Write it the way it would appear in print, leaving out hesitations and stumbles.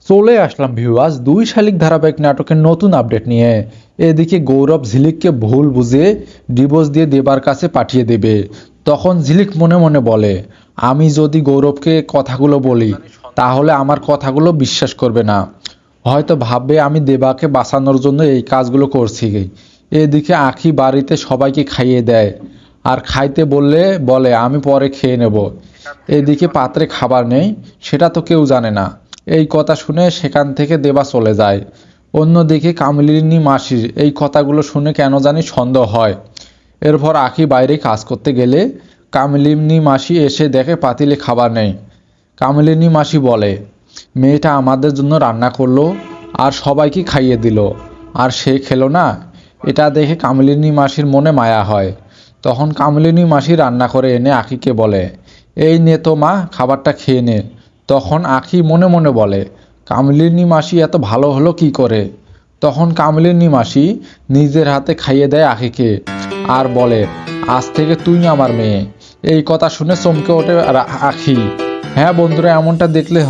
চলে আসলাম ভিউয়ার্স দুই শালিক ধারাবাহিক নাটকের নতুন আপডেট নিয়ে। এদিকে গৌরব ঝিলিককে ভুল বুঝে ডিভোর্স দিয়ে দেবার কাছে পাঠিয়ে দেবে। তখন ঝিলিক মনে মনে বলে, আমি যদি গৌরবকে কথাগুলো বলি তাহলে আমার কথাগুলো বিশ্বাস করবে না, হয়তো ভাববে আমি দেবাকে বাঁচানোর জন্য এই কাজগুলো করছি। এদিকে আখি বাড়িতে সবাইকে খাইয়ে দেয়, আর খাইতে বললে বলে আমি পরে খেয়ে নেব। এদিকে পাত্রে খাবার নেই, সেটা তো কেউ জানে না। এই কথা শুনে সেখান থেকে দেবা চলে যায়। অন্যদিকে কামিলিনী মাসির এই কথাগুলো শুনে কেন জানি সন্দেহ হয়। এরপর আখি বাইরে কাজ করতে গেলে কামিলিনী মাসি এসে দেখে পাতিলে খাবার নেই। কামিলিনী মাসি বলে, মেয়েটা আমাদের জন্য রান্না করলো আর সবাইকে খাইয়ে দিল, আর সে খেলো না। এটা দেখে কামিলিনী মাসির মনে মায়া হয়। তখন কামিলিনী মাসি রান্না করে এনে আখিকে বলে, এই নে তো মা, খাবারটা খেয়ে নে। তখন আখি মনে মনে বলে, কামিলিনী মাসি এত ভালো হলো কি করে। তখন কামিলিনী মাসি নিজের হাতে খাইয়ে দেয় আখিকে, আর বলে, আজ থেকে তুই আমার মেয়ে। এই কথা শুনে চমকে ওঠে আখি। হ্যাঁ বন্ধুরা, এমনটা দেখলে